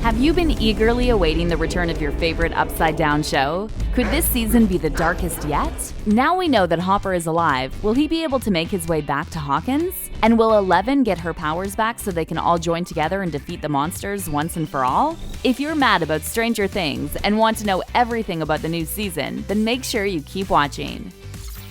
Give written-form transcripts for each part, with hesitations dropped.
Have you been eagerly awaiting the return of your favorite upside-down show? Could this season be the darkest yet? Now we know that Hopper is alive, will he be able to make his way back to Hawkins? And will 11 get her powers back so they can all join together and defeat the monsters once and for all? If you're mad about Stranger Things and want to know everything about the new season, then make sure you keep watching.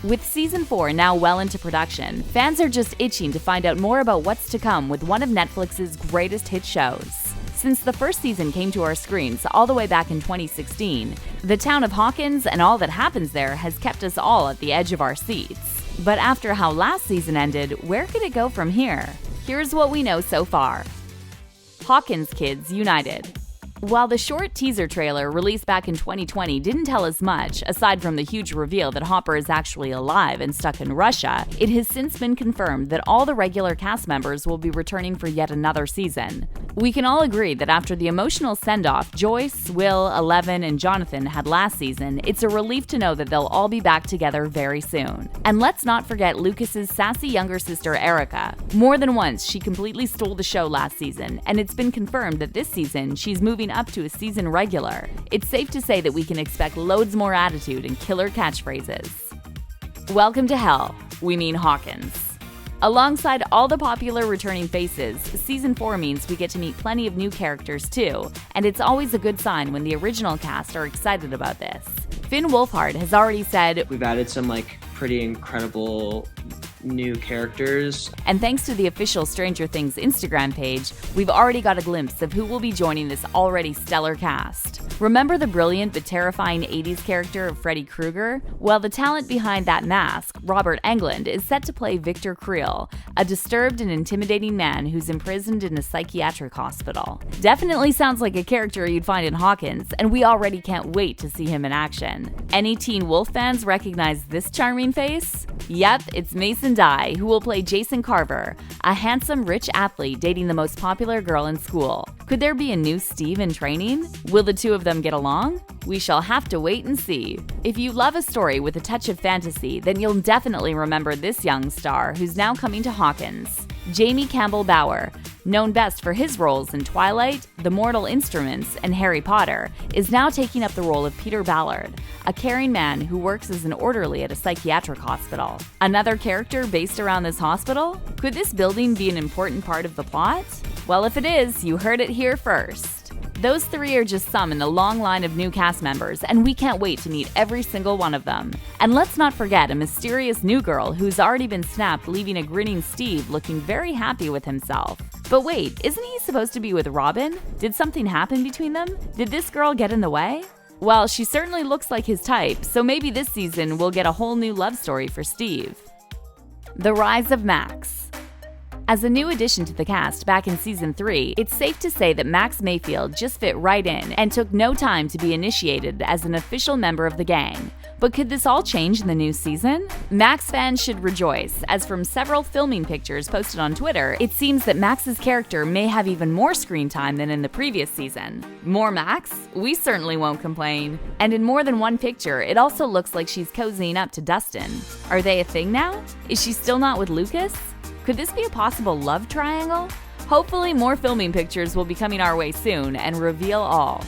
With Season 4 now well into production, fans are just itching to find out more about what's to come with one of Netflix's greatest hit shows. Since the first season came to our screens all the way back in 2016, the town of Hawkins and all that happens there has kept us all at the edge of our seats. But after how last season ended, where could it go from here? Here's what we know so far. Hawkins kids united. While the short teaser trailer released back in 2020 didn't tell us much, aside from the huge reveal that Hopper is actually alive and stuck in Russia, it has since been confirmed that all the regular cast members will be returning for yet another season. We can all agree that after the emotional send-off Joyce, Will, 11, and Jonathan had last season, it's a relief to know that they'll all be back together very soon. And let's not forget Lucas's sassy younger sister Erica. More than once, she completely stole the show last season, and it's been confirmed that this season she's moving up to a season regular. It's safe to say that we can expect loads more attitude and killer catchphrases. Welcome to Hell, we mean Hawkins. Alongside all the popular returning faces, Season 4 means we get to meet plenty of new characters too, and it's always a good sign when the original cast are excited about this. Finn Wolfhard has already said, "We've added some pretty incredible new characters." And thanks to the official Stranger Things Instagram page, we've already got a glimpse of who will be joining this already stellar cast. Remember the brilliant but terrifying 80s character of Freddy Krueger? Well, the talent behind that mask, Robert Englund, is set to play Victor Creel, a disturbed and intimidating man who's imprisoned in a psychiatric hospital. Definitely sounds like a character you'd find in Hawkins, and we already can't wait to see him in action. Any Teen Wolf fans recognize this charming face? Yep, it's Mason Dye, who will play Jason Carver, a handsome, rich athlete dating the most popular girl in school. Could there be a new Steve in training? Will the two of them get along? We shall have to wait and see. If you love a story with a touch of fantasy, then you'll definitely remember this young star who's now coming to Hawkins. Jamie Campbell Bower, known best for his roles in Twilight, The Mortal Instruments, and Harry Potter, is now taking up the role of Peter Ballard, a caring man who works as an orderly at a psychiatric hospital. Another character based around this hospital? Could this building be an important part of the plot? Well, if it is, you heard it here first. Those three are just some in the long line of new cast members, and we can't wait to meet every single one of them. And let's not forget a mysterious new girl who's already been snapped, leaving a grinning Steve looking very happy with himself. But wait, isn't he supposed to be with Robin? Did something happen between them? Did this girl get in the way? Well, she certainly looks like his type, so maybe this season we'll get a whole new love story for Steve. The rise of Max. As a new addition to the cast back in Season 3, it's safe to say that Max Mayfield just fit right in and took no time to be initiated as an official member of the gang. But could this all change in the new season? Max fans should rejoice, as from several filming pictures posted on Twitter, it seems that Max's character may have even more screen time than in the previous season. More Max? We certainly won't complain. And in more than one picture, it also looks like she's cozying up to Dustin. Are they a thing now? Is she still not with Lucas? Could this be a possible love triangle? Hopefully more filming pictures will be coming our way soon and reveal all.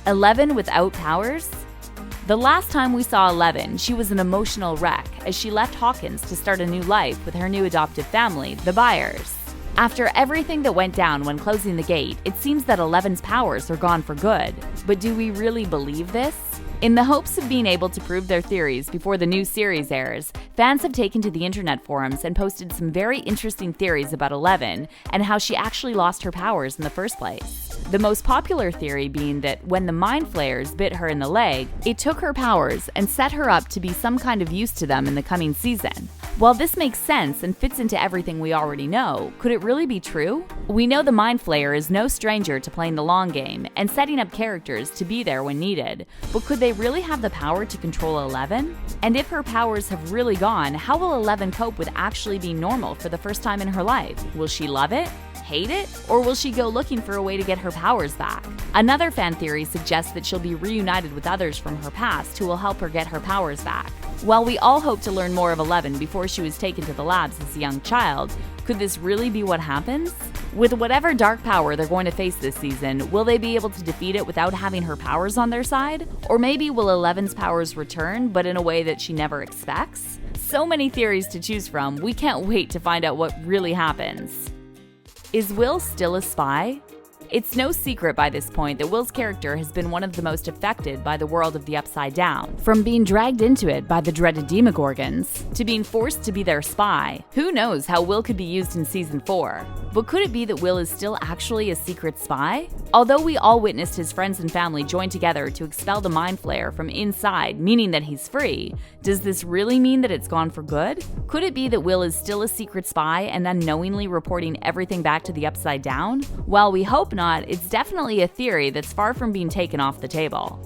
11 without powers? The last time we saw 11, she was an emotional wreck as she left Hawkins to start a new life with her new adoptive family, the Byers. After everything that went down when closing the gate, it seems that 11's powers are gone for good. But do we really believe this? In the hopes of being able to prove their theories before the new series airs, fans have taken to the internet forums and posted some very interesting theories about 11 and how she actually lost her powers in the first place. The most popular theory being that when the Mind Flayers bit her in the leg, it took her powers and set her up to be some kind of use to them in the coming season. While this makes sense and fits into everything we already know, could it really be true? We know the Mind Flayer is no stranger to playing the long game and setting up characters to be there when needed, but could they really have the power to control 11? And if her powers have really gone, how will 11 cope with actually being normal for the first time in her life? Will she love it? Hate it? Or will she go looking for a way to get her powers back? Another fan theory suggests that she'll be reunited with others from her past who will help her get her powers back. While we all hope to learn more of 11 before she was taken to the labs as a young child, could this really be what happens? With whatever dark power they're going to face this season, will they be able to defeat it without having her powers on their side? Or maybe will Eleven's powers return, but in a way that she never expects? So many theories to choose from, we can't wait to find out what really happens. Is Will still a spy? It's no secret by this point that Will's character has been one of the most affected by the world of the Upside Down. From being dragged into it by the dreaded Demogorgons, to being forced to be their spy. Who knows how Will could be used in Season 4? But could it be that Will is still actually a secret spy? Although we all witnessed his friends and family join together to expel the Mind Flayer from inside, meaning that he's free, does this really mean that it's gone for good? Could it be that Will is still a secret spy and unknowingly reporting everything back to the Upside Down? While we hope not, it's definitely a theory that's far from being taken off the table.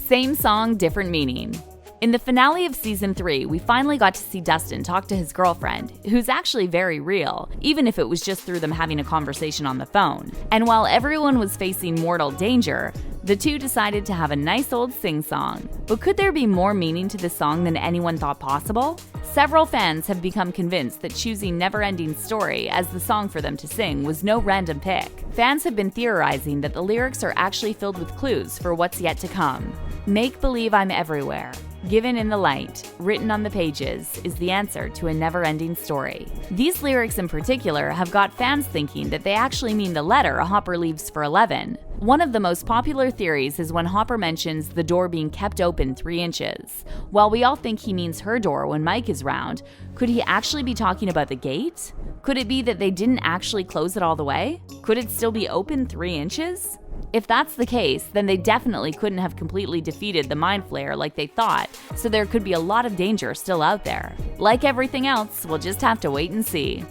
Same song, different meaning. In the finale of Season 3, we finally got to see Dustin talk to his girlfriend, who's actually very real, even if it was just through them having a conversation on the phone. And while everyone was facing mortal danger, the two decided to have a nice old sing-song. But could there be more meaning to this song than anyone thought possible? Several fans have become convinced that choosing Never-Ending Story as the song for them to sing was no random pick. Fans have been theorizing that the lyrics are actually filled with clues for what's yet to come. Make believe I'm everywhere. Given in the light, written on the pages, is the answer to a never-ending story. These lyrics in particular have got fans thinking that they actually mean the letter Hopper leaves for 11. One of the most popular theories is when Hopper mentions the door being kept open 3 inches. While we all think he means her door when Mike is round, could he actually be talking about the gate? Could it be that they didn't actually close it all the way? Could it still be open 3 inches? If that's the case, then they definitely couldn't have completely defeated the Mind Flayer like they thought, so there could be a lot of danger still out there. Like everything else, we'll just have to wait and see.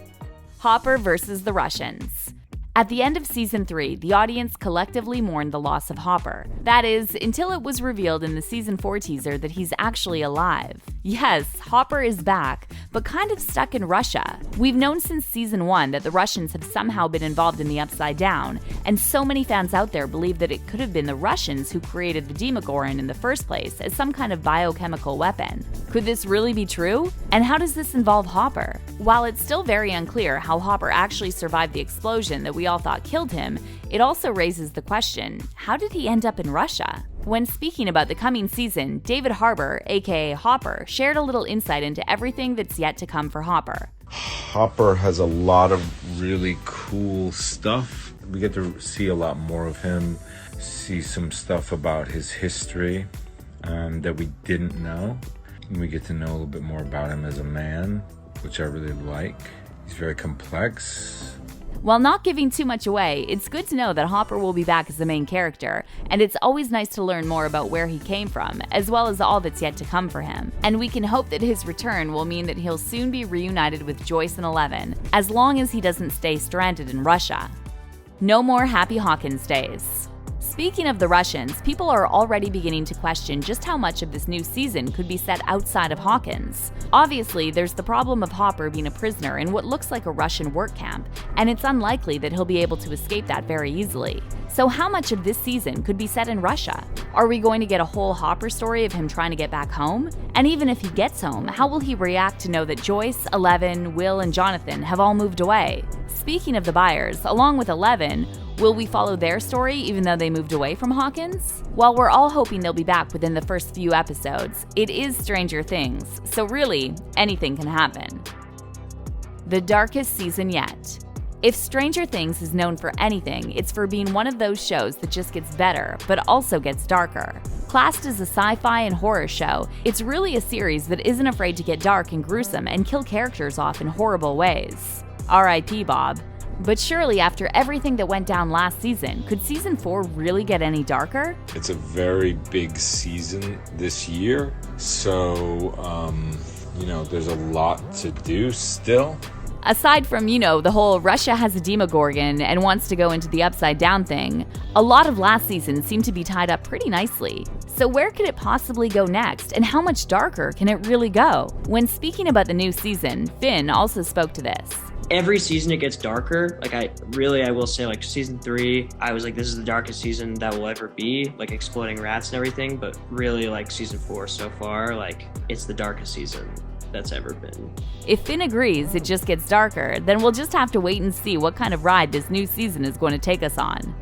Hopper versus the Russians. At the end of Season 3, the audience collectively mourned the loss of Hopper. That is, until it was revealed in the Season 4 teaser that he's actually alive. Yes, Hopper is back, but kind of stuck in Russia. We've known since Season 1 that the Russians have somehow been involved in the Upside Down, and so many fans out there believe that it could have been the Russians who created the Demogorgon in the first place as some kind of biochemical weapon. Could this really be true? And how does this involve Hopper? While it's still very unclear how Hopper actually survived the explosion that we all thought killed him, it also raises the question, how did he end up in Russia? When speaking about the coming season, David Harbour, aka Hopper, shared a little insight into everything that's yet to come for Hopper. Hopper has a lot of really cool stuff. We get to see a lot more of him, see some stuff about his history that we didn't know. We get to know a little bit more about him as a man, which I really like. He's very complex. While not giving too much away, it's good to know that Hopper will be back as the main character, and it's always nice to learn more about where he came from, as well as all that's yet to come for him. And we can hope that his return will mean that he'll soon be reunited with Joyce and Eleven, as long as he doesn't stay stranded in Russia. No more Happy Hawkins days. Speaking of the Russians, people are already beginning to question just how much of this new season could be set outside of Hawkins. Obviously, there's the problem of Hopper being a prisoner in what looks like a Russian work camp, and it's unlikely that he'll be able to escape that very easily. So how much of this season could be set in Russia? Are we going to get a whole Hopper story of him trying to get back home? And even if he gets home, how will he react to know that Joyce, Eleven, Will, and Jonathan have all moved away? Speaking of the buyers, along with Eleven, will we follow their story even though they moved away from Hawkins? While we're all hoping they'll be back within the first few episodes, it is Stranger Things, so really, anything can happen. The darkest season yet. If Stranger Things is known for anything, it's for being one of those shows that just gets better, but also gets darker. Classed as a sci-fi and horror show, it's really a series that isn't afraid to get dark and gruesome and kill characters off in horrible ways. R.I.P. Bob. But surely after everything that went down last season, could Season 4 really get any darker? It's a very big season this year, so, there's a lot to do still. Aside from, the whole Russia has a Demogorgon and wants to go into the Upside Down thing, a lot of last season seemed to be tied up pretty nicely. So where could it possibly go next, and how much darker can it really go? When speaking about the new season, Finn also spoke to this. every season it gets darker. Like I will say, like season 3, I was like, this is the darkest season that will ever be, like exploding rats and everything. But really, like season 4 so far, like it's the darkest season that's ever been. If Finn agrees it just gets darker, then we'll just have to wait and see what kind of ride this new season is going to take us on.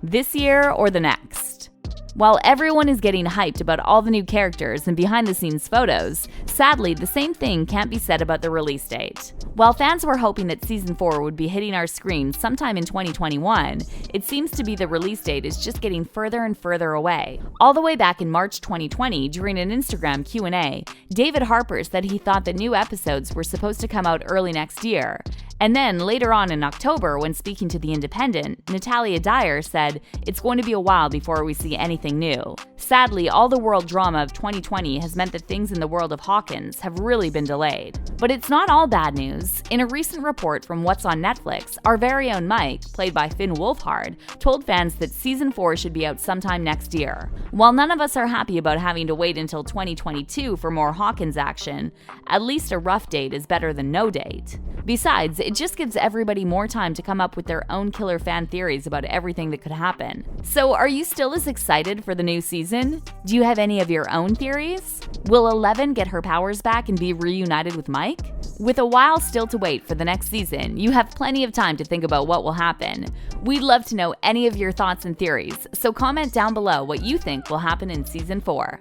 This year or the next. While everyone is getting hyped about all the new characters and behind-the-scenes photos, sadly, the same thing can't be said about the release date. While fans were hoping that Season 4 would be hitting our screens sometime in 2021, it seems to be the release date is just getting further and further away. All the way back in March 2020, during an Instagram Q&A, David Harper said he thought that new episodes were supposed to come out early next year. And then, later on in October, when speaking to The Independent, Natalia Dyer said, "It's going to be a while before we see anything new." Sadly, all the world drama of 2020 has meant that things in the world of Hawkins have really been delayed. But it's not all bad news. In a recent report from What's on Netflix, our very own Mike, played by Finn Wolfhard, told fans that Season 4 should be out sometime next year. While none of us are happy about having to wait until 2022 for more Hawkins action, at least a rough date is better than no date. Besides, it just gives everybody more time to come up with their own killer fan theories about everything that could happen. So, are you still as excited for the new season? Do you have any of your own theories? Will Eleven get her powers back and be reunited with Mike? With a while still to wait for the next season, you have plenty of time to think about what will happen. We'd love to know any of your thoughts and theories, so comment down below what you think will happen in Season 4.